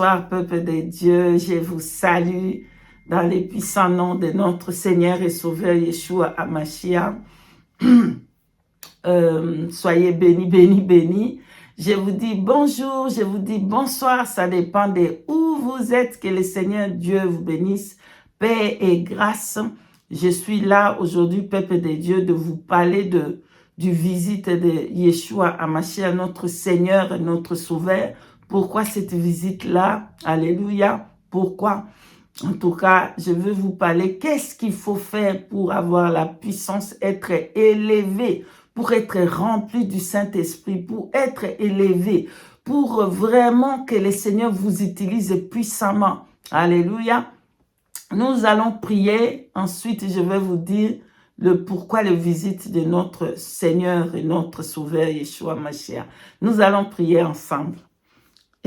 Bonsoir, peuple de Dieu. Je vous salue dans les puissants noms de notre Seigneur et Sauveur Yeshua HaMashiach. Soyez bénis, bénis, bénis. Je vous dis bonjour, je vous dis bonsoir. Ça dépend de où vous êtes. Que le Seigneur Dieu vous bénisse. Paix et grâce. Je suis là aujourd'hui, peuple de Dieu, de vous parler du visite de Yeshua HaMashiach, notre Seigneur et notre Sauveur. Pourquoi cette visite-là? Alléluia. Pourquoi? En tout cas, je veux vous parler. Qu'est-ce qu'il faut faire pour avoir la puissance, être élevé, pour être rempli du Saint-Esprit, pour être élevé, pour vraiment que le Seigneur vous utilise puissamment. Alléluia. Nous allons prier. Ensuite, je vais vous dire le pourquoi la visite de notre Seigneur et notre Sauveur Yeshua HaMashiach. Nous allons prier ensemble.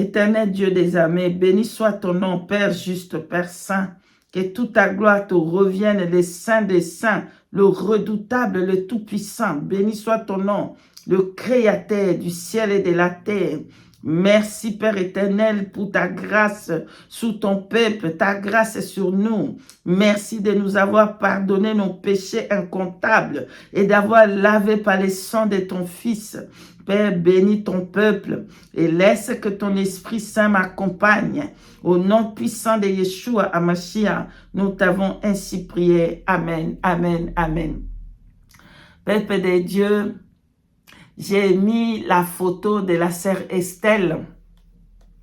Éternel Dieu des armées, béni soit ton nom, Père juste, Père saint, que toute ta gloire te revienne, les saints des saints, le redoutable, le tout-puissant. Béni soit ton nom, le créateur du ciel et de la terre. Merci Père éternel pour ta grâce sous ton peuple, ta grâce sur nous. Merci de nous avoir pardonné nos péchés incomptables et d'avoir lavé par le sang de ton Fils. Père, bénis ton peuple et laisse que ton Esprit Saint m'accompagne. Au nom puissant de Yeshua HaMashiach, nous t'avons ainsi prié. Amen, amen, amen. Peuple de Dieu, j'ai mis la photo de la sœur Estelle.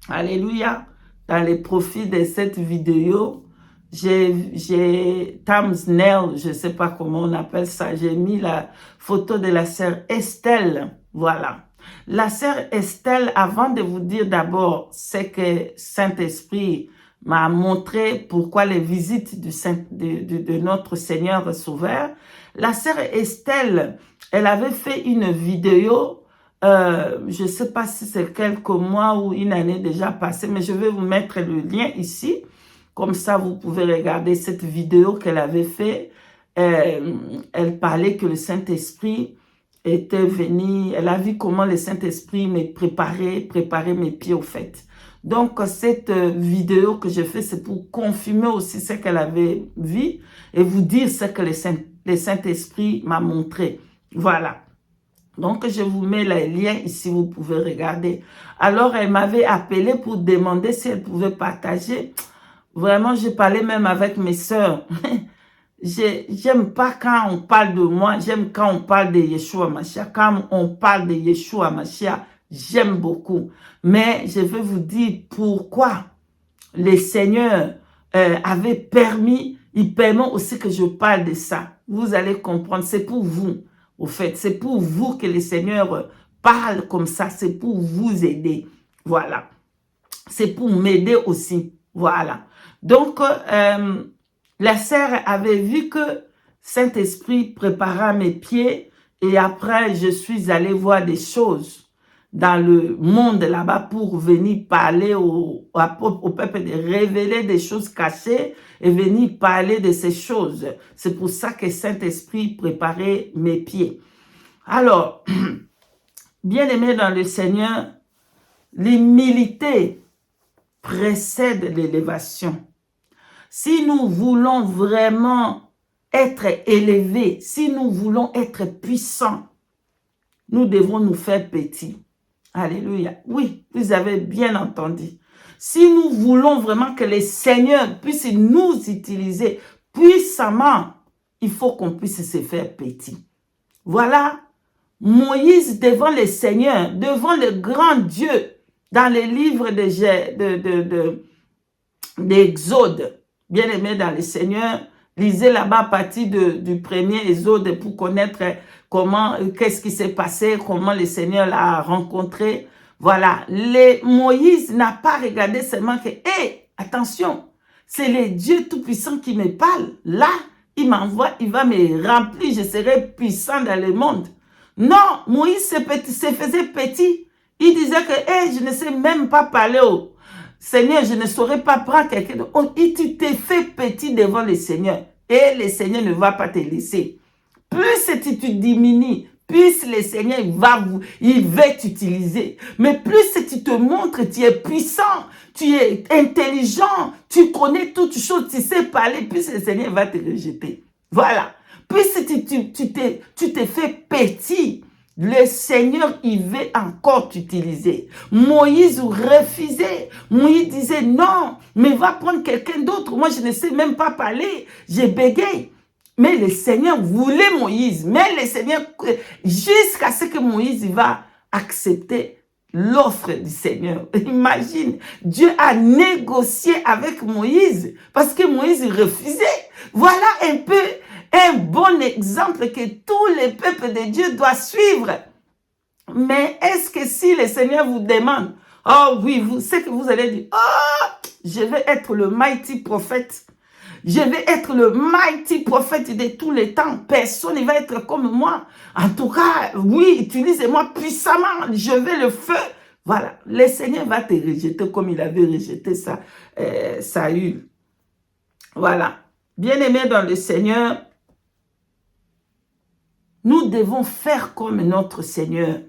Alléluia. Dans les profils de cette vidéo, j'ai thumbnail, je ne sais pas comment on appelle ça. J'ai mis la photo de la sœur Estelle. Voilà. La sœur Estelle, avant de vous dire d'abord ce que Saint-Esprit m'a montré, pourquoi les visites de notre Seigneur Sauveur, la sœur Estelle, elle avait fait une vidéo, je ne sais pas si c'est quelques mois ou une année déjà passée, mais je vais vous mettre le lien ici. Comme ça, vous pouvez regarder cette vidéo qu'elle avait fait. Elle parlait que le Saint-Esprit était venu, elle a vu comment le Saint-Esprit me préparait mes pieds au fait. Donc, cette vidéo que je fais, c'est pour confirmer aussi ce qu'elle avait vu et vous dire ce que le Saint-Esprit m'a montré. Voilà. Donc, je vous mets les liens ici, vous pouvez regarder. Alors, elle m'avait appelé pour demander si elle pouvait partager. Vraiment, j'ai parlé même avec mes sœurs. J'aime pas quand on parle de moi, j'aime quand on parle de Yeshua HaMashiach. Quand on parle de Yeshua HaMashiach, j'aime beaucoup. Mais je vais vous dire pourquoi le Seigneur avait permis, il permet aussi que je parle de ça. Vous allez comprendre, c'est pour vous. Au fait, c'est pour vous que le Seigneur parle comme ça, c'est pour vous aider. Voilà. C'est pour m'aider aussi. Voilà. Donc, la sœur avait vu que Saint-Esprit prépara mes pieds et après, je suis allée voir des choses dans le monde là-bas pour venir parler au peuple, de révéler des choses cachées et venir parler de ces choses. C'est pour ça que Saint-Esprit préparait mes pieds. Alors, bien-aimés dans le Seigneur, l'humilité précède l'élévation. Si nous voulons vraiment être élevés, si nous voulons être puissants, nous devons nous faire petits. Alléluia. Oui, vous avez bien entendu. Si nous voulons vraiment que le Seigneur puisse nous utiliser puissamment, il faut qu'on puisse se faire petit. Voilà, Moïse devant le Seigneur, devant le grand Dieu, dans les livres d'Exode, bien aimé dans le Seigneur, lisez là-bas à partir du premier Exode pour connaître qu'est-ce qui s'est passé, comment le Seigneur l'a rencontré. Voilà, Moïse n'a pas regardé seulement que, attention, c'est le Dieu Tout-Puissant qui me parle. Là, il m'envoie, il va me remplir, je serai puissant dans le monde. Non, Moïse se faisait petit. Il disait que, je ne sais même pas parler au Seigneur, je ne saurais pas prendre quelqu'un d'autre. Tu t'es fait petit devant le Seigneur. Et le Seigneur ne va pas te laisser. Plus tu diminues, plus le Seigneur, il va t'utiliser. Mais plus tu te montres, tu es puissant, tu es intelligent, tu connais toutes choses, tu sais parler, plus le Seigneur va te rejeter. Voilà. Plus tu te fais petit, le Seigneur, il veut encore t'utiliser. Moïse refusait. Moïse disait non, mais va prendre quelqu'un d'autre. Moi, je ne sais même pas parler. J'ai bégayé. Mais le Seigneur voulait Moïse. Mais le Seigneur, jusqu'à ce que Moïse va accepter l'offre du Seigneur. Imagine, Dieu a négocié avec Moïse parce que Moïse refusait. Voilà un peu un bon exemple que tous les peuples de Dieu doivent suivre. Mais est-ce que si le Seigneur vous demande, oh oui, c'est que vous allez dire, oh, je vais être le mighty prophète. Je vais être le mighty prophète de tous les temps. Personne ne va être comme moi. En tout cas, oui, utilisez-moi puissamment. Je vais le feu. Voilà. Le Seigneur va te rejeter comme il avait rejeté Saül. Voilà. Bien-aimés dans le Seigneur, nous devons faire comme notre Seigneur.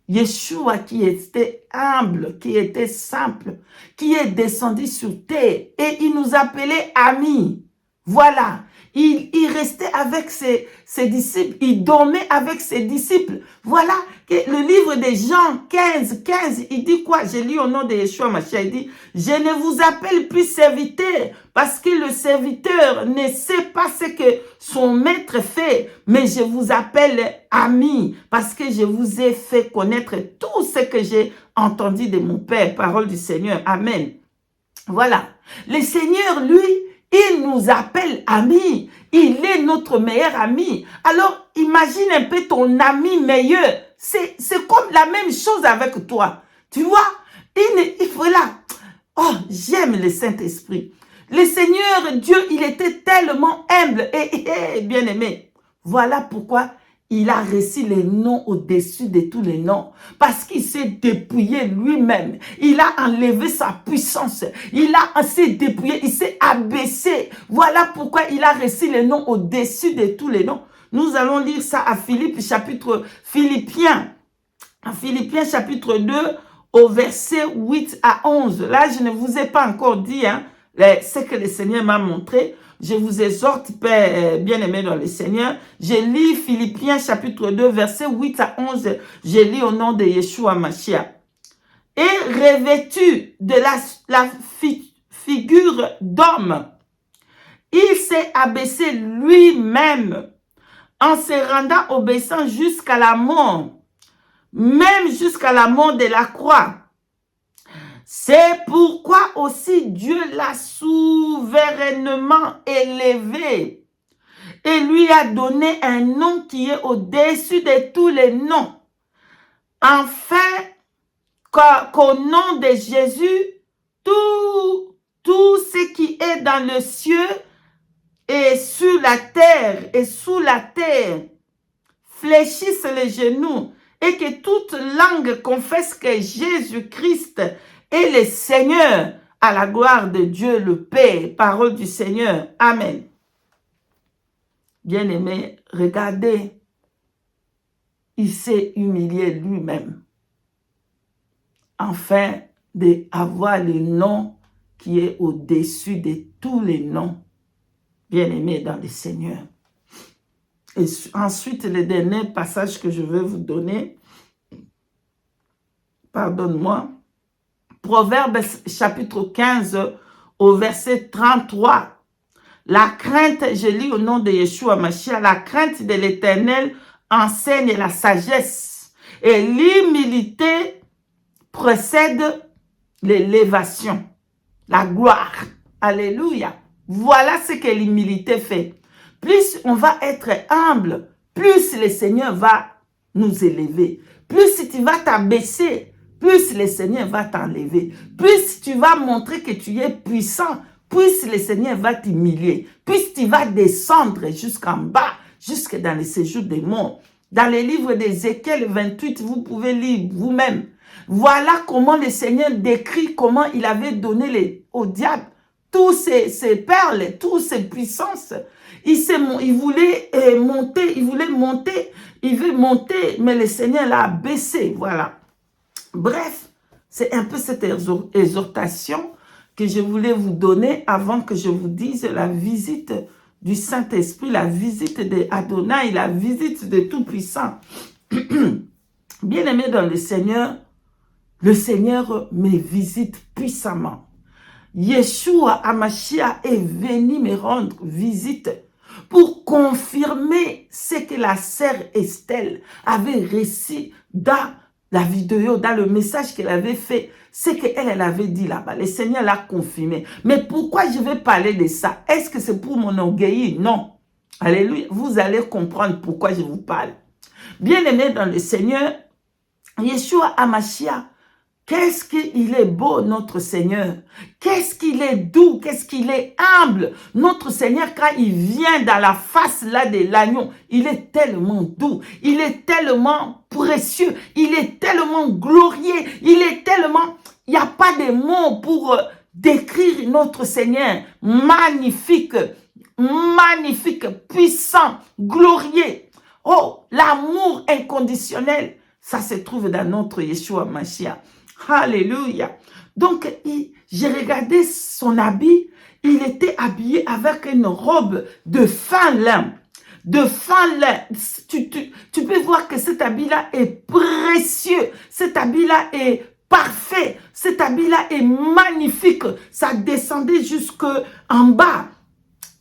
Yeshua qui était humble, qui était simple, qui est descendu sur terre et il nous appelait amis. Voilà, il restait avec ses disciples, il dormait avec ses disciples. Voilà, que le livre de Jean 15, il dit quoi? J'ai lu au nom de Yeshua Mashiach, il dit, je ne vous appelle plus serviteur, parce que le serviteur ne sait pas ce que son maître fait, mais je vous appelle ami, parce que je vous ai fait connaître tout ce que j'ai entendu de mon Père, parole du Seigneur. Amen. Voilà, le Seigneur, lui, il nous appelle amis. Il est notre meilleur ami. Alors, imagine un peu ton ami meilleur. C'est comme la même chose avec toi. Tu vois, voilà. Oh, j'aime le Saint-Esprit. Le Seigneur Dieu, il était tellement humble et bien-aimé. Voilà pourquoi il a reçu les noms au-dessus de tous les noms. Parce qu'il s'est dépouillé lui-même. Il a enlevé sa puissance. Il s'est dépouillé. Il s'est abaissé. Voilà pourquoi il a reçu les noms au-dessus de tous les noms. Nous allons lire ça à Philippiens chapitre 2 au verset 8 à 11. Là, je ne vous ai pas encore dit ce que le Seigneur m'a montré. Je vous exhorte, Père bien-aimé dans le Seigneur. Je lis Philippiens chapitre 2, verset 8 à 11. Je lis au nom de Yeshua Mashiach. Et revêtu de la figure d'homme, il s'est abaissé lui-même en se rendant obéissant jusqu'à la mort, même jusqu'à la mort de la croix. C'est pourquoi aussi Dieu l'a souverainement élevé et lui a donné un nom qui est au-dessus de tous les noms. Enfin, qu'au nom de Jésus, tout ce qui est dans le ciel et sur la terre et sous la terre fléchisse les genoux et que toute langue confesse que Jésus-Christ est le Seigneur, à la gloire de Dieu le Père. Parole du Seigneur. Amen. Bien-aimé, regardez, il s'est humilié lui-même, afin d'avoir le nom qui est au-dessus de tous les noms. Bien-aimé dans le Seigneur. Et ensuite, le dernier passage que je vais vous donner, pardonne-moi, Proverbe chapitre 15 au verset 33. La crainte, je lis au nom de Yeshua Mashiach, la crainte de l'Éternel enseigne la sagesse et l'humilité précède l'élévation, la gloire. Alléluia. Voilà ce que l'humilité fait. Plus on va être humble, plus le Seigneur va nous élever. Plus tu vas t'abaisser, plus le Seigneur va t'enlever. Plus tu vas montrer que tu es puissant, plus le Seigneur va t'humilier. Plus tu vas descendre jusqu'en bas, jusque dans le séjour des morts. Dans le livre d'Ézéchiel 28, vous pouvez lire vous-même. Voilà comment le Seigneur décrit comment il avait donné au diable tous ces perles, toutes ces puissances. Il voulait monter, il veut monter, mais le Seigneur l'a baissé, voilà. Bref, c'est un peu cette exhortation que je voulais vous donner avant que je vous dise la visite du Saint-Esprit, la visite de Adonai, la visite de Tout-Puissant. Bien-aimé dans le Seigneur me visite puissamment. Yeshua Hamashia est venu me rendre visite pour confirmer ce que la sœur Estelle avait réussi dans la vidéo, dans le message qu'elle avait fait, ce qu'elle avait dit là-bas. Le Seigneur l'a confirmé. Mais pourquoi je vais parler de ça? Est-ce que c'est pour m'enorgueillir? Non. Alléluia. Vous allez comprendre pourquoi je vous parle. Bien-aimé dans le Seigneur, Yeshua Hamashia, qu'est-ce qu'il est beau, notre Seigneur. Qu'est-ce qu'il est doux, qu'est-ce qu'il est humble. Notre Seigneur, quand il vient dans la face là de l'agneau, il est tellement doux, il est tellement précieux, il est tellement glorieux, il est tellement... Il n'y a pas de mots pour décrire notre Seigneur. Magnifique, magnifique, puissant, glorieux. Oh, l'amour inconditionnel, ça se trouve dans notre Yeshua Mashiach. Alléluia. Donc, j'ai regardé son habit. Il était habillé avec une robe de fin lin. De fin lin. Tu peux voir que cet habit-là est précieux. Cet habit-là est parfait. Cet habit-là est magnifique. Ça descendait jusqu'en bas.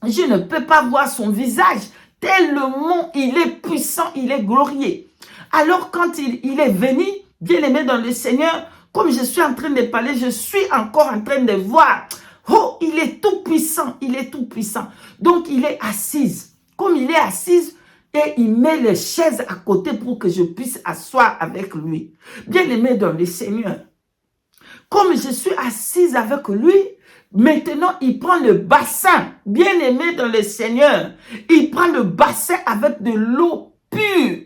Je ne peux pas voir son visage. Tellement il est puissant, il est glorieux. Alors, quand il est venu, bien-aimé dans le Seigneur, comme je suis en train de parler, je suis encore en train de voir. Oh, il est tout puissant, il est tout puissant. Donc, il est assis. Comme il est assis, et il met les chaises à côté pour que je puisse asseoir avec lui. Bien-aimé dans le Seigneur, comme je suis assise avec lui, maintenant, il prend le bassin, bien-aimé dans le Seigneur. Il prend le bassin avec de l'eau pure.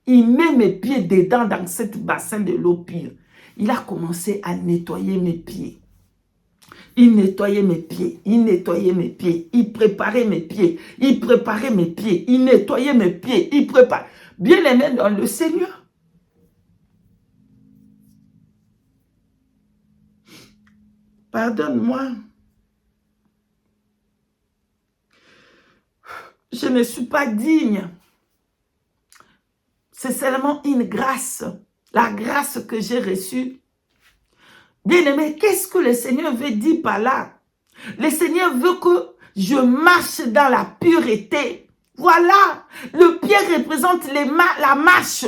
Il met mes pieds dedans dans cette bassin de l'eau pure. Il a commencé à nettoyer mes pieds. Il nettoyait mes pieds, il nettoyait mes pieds, il préparait mes pieds, il préparait mes pieds, il nettoyait mes pieds, il préparait. Bien-aimé dans le Seigneur. Pardonne-moi. Je ne suis pas digne. C'est seulement une grâce. La grâce que j'ai reçue. Bien-aimé, qu'est-ce que le Seigneur veut dire par là? Le Seigneur veut que je marche dans la pureté. Voilà. Le pied représente la marche.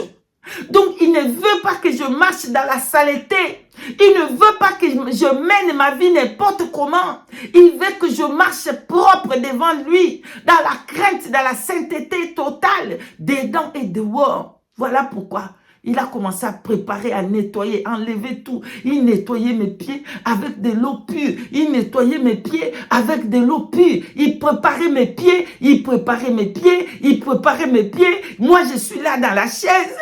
Donc, il ne veut pas que je marche dans la saleté. Il ne veut pas que je mène ma vie n'importe comment. Il veut que je marche propre devant lui, dans la crainte, dans la sainteté totale, dedans et dehors. Voilà pourquoi il a commencé à préparer, à nettoyer, enlever tout. Il nettoyait mes pieds avec de l'eau pure. Il nettoyait mes pieds avec de l'eau pure. Il préparait mes pieds, il préparait mes pieds, il préparait mes pieds. Moi, je suis là dans la chaise.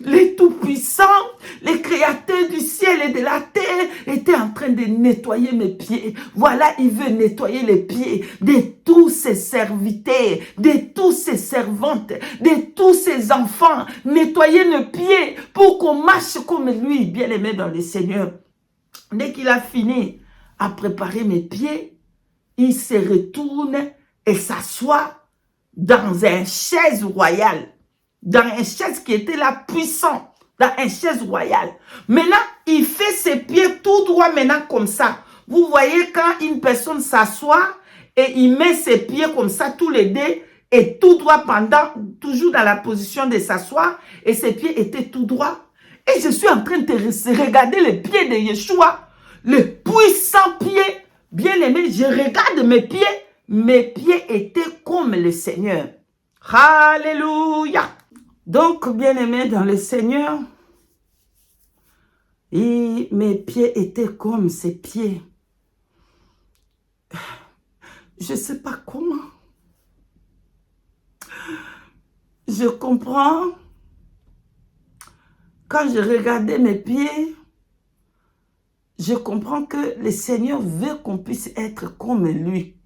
Les tout-puissants, les créateurs du ciel et de la terre étaient en train de nettoyer mes pieds. Voilà, il veut nettoyer les pieds de tous ses serviteurs, de tous ses servantes, de tous ses enfants. Nettoyer nos pieds pour qu'on marche comme lui, bien-aimé dans le Seigneur. Dès qu'il a fini à préparer mes pieds, il se retourne et s'assoit dans une chaise royale. Dans une chaise qui était là puissant, dans une chaise royale. Maintenant, il fait ses pieds tout droit maintenant comme ça. Vous voyez quand une personne s'assoit et il met ses pieds comme ça, tous les deux, et tout droit pendant, toujours dans la position de s'asseoir, et ses pieds étaient tout droits. Et je suis en train de regarder les pieds de Yeshua, les puissants pieds. Bien aimé, je regarde mes pieds étaient comme le Seigneur. Alléluia. Donc, bien-aimé dans le Seigneur, et mes pieds étaient comme ses pieds. Je ne sais pas comment. Je comprends. Quand je regardais mes pieds, je comprends que le Seigneur veut qu'on puisse être comme lui,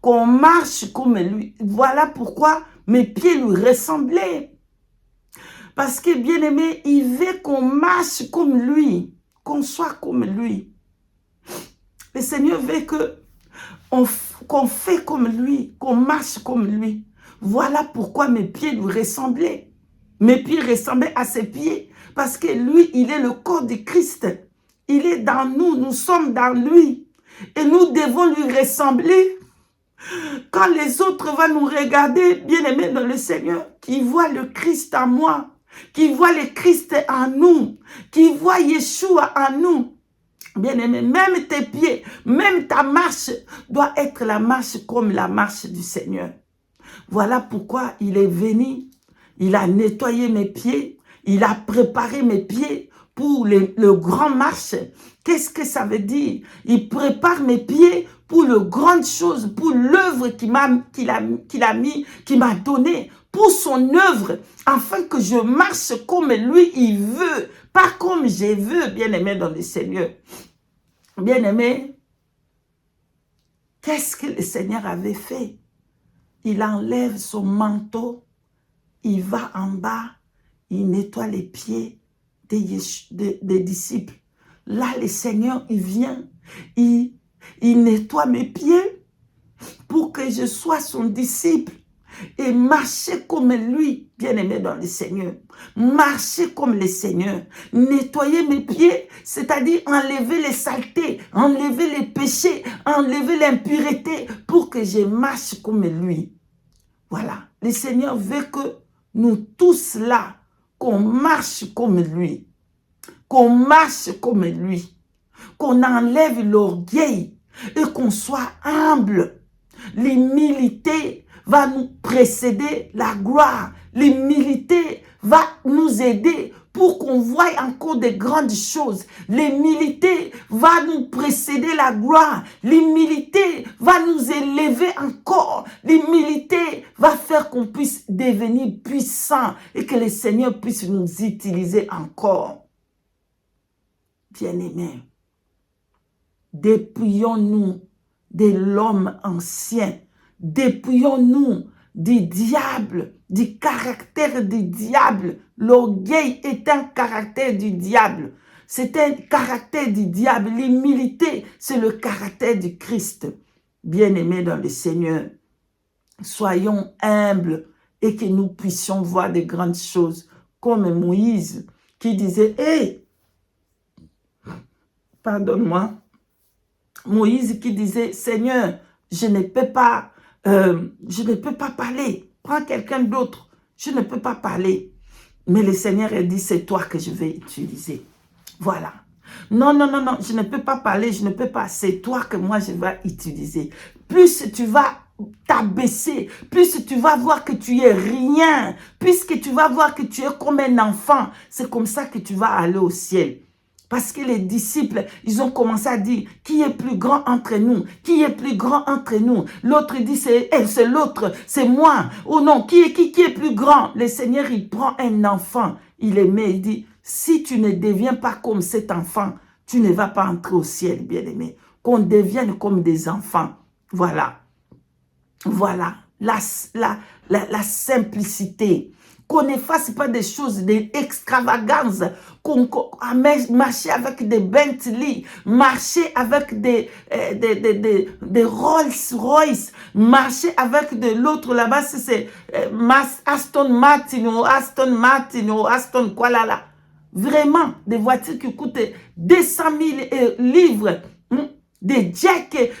qu'on marche comme lui. Voilà pourquoi mes pieds lui ressemblaient. Parce que, bien-aimé, il veut qu'on marche comme lui, qu'on soit comme lui. Le Seigneur veut qu'on fait comme lui, qu'on marche comme lui. Voilà pourquoi mes pieds lui ressemblaient. Mes pieds ressemblaient à ses pieds. Parce que lui, il est le corps de Christ. Il est dans nous, nous sommes dans lui. Et nous devons lui ressembler. Quand les autres vont nous regarder, bien-aimés dans le Seigneur, qui voient le Christ en moi, qui voient le Christ en nous, qui voient Yeshua en nous, bien-aimé, même tes pieds, même ta marche doit être la marche comme la marche du Seigneur. Voilà pourquoi il est venu, il a nettoyé mes pieds, il a préparé mes pieds pour le grand marche. Qu'est-ce que ça veut dire? Il prépare mes pieds pour le grande chose, pour l'œuvre qu'il m'a donné, pour son œuvre, afin que je marche comme lui, il veut, pas comme je veux, bien-aimé dans le Seigneur. Bien-aimé, qu'est-ce que le Seigneur avait fait? Il enlève son manteau, il va en bas, il nettoie les pieds des disciples. Là, le Seigneur, il vient, il nettoie mes pieds pour que je sois son disciple et marcher comme lui, bien-aimé dans le Seigneur. Marcher comme le Seigneur. Nettoyer mes pieds, c'est-à-dire enlever les saletés, enlever les péchés, enlever l'impureté pour que je marche comme lui. Voilà. Le Seigneur veut que nous tous là, qu'on marche comme lui. Qu'on marche comme lui. Qu'on enlève l'orgueil et qu'on soit humble. L'humilité va nous précéder la gloire. L'humilité va nous aider pour qu'on voie encore de grandes choses. L'humilité va nous précéder la gloire. L'humilité va nous élever encore. L'humilité va faire qu'on puisse devenir puissant et que le Seigneur puisse nous utiliser encore. Bien-aimés, dépouillons-nous de l'homme ancien. Dépouillons-nous du diable, du caractère du diable. L'orgueil est un caractère du diable. C'est un caractère du diable. L'humilité, c'est le caractère du Christ. Bien-aimés dans le Seigneur, soyons humbles et que nous puissions voir de grandes choses. Comme Moïse qui disait, « Hey, pardonne-moi. » Moïse qui disait, « Seigneur, je ne peux pas parler. Prends quelqu'un d'autre. Je ne peux pas parler. » Mais le Seigneur a dit, « C'est toi que je vais utiliser. » Voilà. Non, non, non, non, je ne peux pas parler, je ne peux pas. C'est toi que moi je vais utiliser. Plus tu vas t'abaisser, plus tu vas voir que tu es rien, puisque tu vas voir que tu es comme un enfant, c'est comme ça que tu vas aller au ciel. Parce que les disciples, ils ont commencé à dire, qui est plus grand entre nous? Qui est plus grand entre nous? L'autre dit, c'est elle, c'est l'autre, c'est moi. Oh non, qui est plus grand? Le Seigneur, il prend un enfant, il le met, il dit, si tu ne deviens pas comme cet enfant, tu ne vas pas entrer au ciel, bien-aimé. Qu'on devienne comme des enfants. Voilà. Voilà. La simplicité. Qu'on ne fasse pas des choses d'extravagance, qu'on marcher avec des Bentley, marcher avec des Rolls-Royce, marcher avec de l'autre là-bas, c'est Aston Martin ou Aston quoi là. Vraiment, des voitures qui coûtent 200 000 livres, des jets,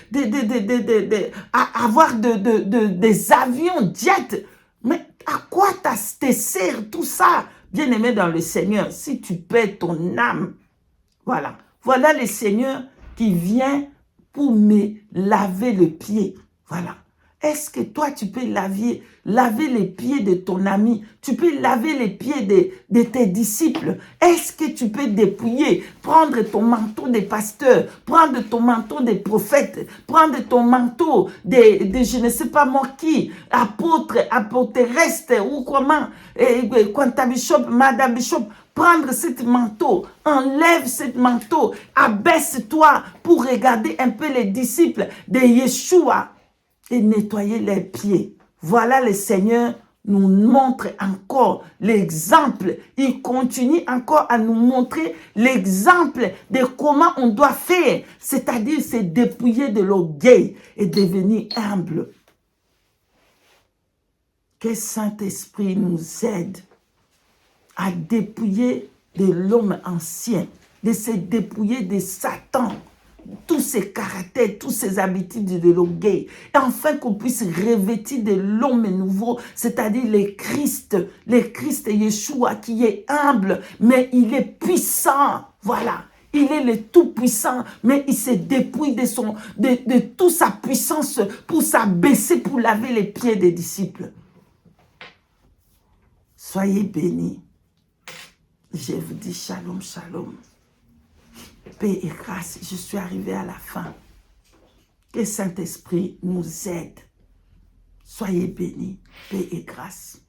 avoir des avions jets. Mais à quoi te sert tout ça, bien-aimé dans le Seigneur, si tu perds ton âme? Voilà. Voilà le Seigneur qui vient pour me laver le pied. Voilà. Est-ce que toi, tu peux laver les pieds de ton ami? Tu peux laver les pieds de tes disciples? Est-ce que tu peux dépouiller, prendre ton manteau de pasteur, prendre ton manteau de prophète, prendre ton manteau de je ne sais pas moi qui, apôtre, apôtresse ou comment, Quanta Bishop, Madame Bishop, prendre ce manteau, enlève ce manteau, abaisse-toi pour regarder un peu les disciples de Yeshua et nettoyer les pieds. Voilà, le Seigneur nous montre encore l'exemple. Il continue encore à nous montrer l'exemple de comment on doit faire, c'est-à-dire se dépouiller de l'orgueil et devenir humble. Que Saint-Esprit nous aide à dépouiller de l'homme ancien, de se dépouiller de Satan, tous ses caractères, toutes ses habitudes de l'orgueil, et enfin qu'on puisse revêtir de l'homme nouveau, c'est-à-dire le Christ Yeshua qui est humble, mais il est puissant, voilà. Il est le tout-puissant, mais il se dépouille de toute sa puissance pour s'abaisser, pour laver les pieds des disciples. Soyez bénis. Je vous dis shalom, shalom. Paix et grâce, je suis arrivé à la fin. Que Saint-Esprit nous aide. Soyez bénis, paix et grâce.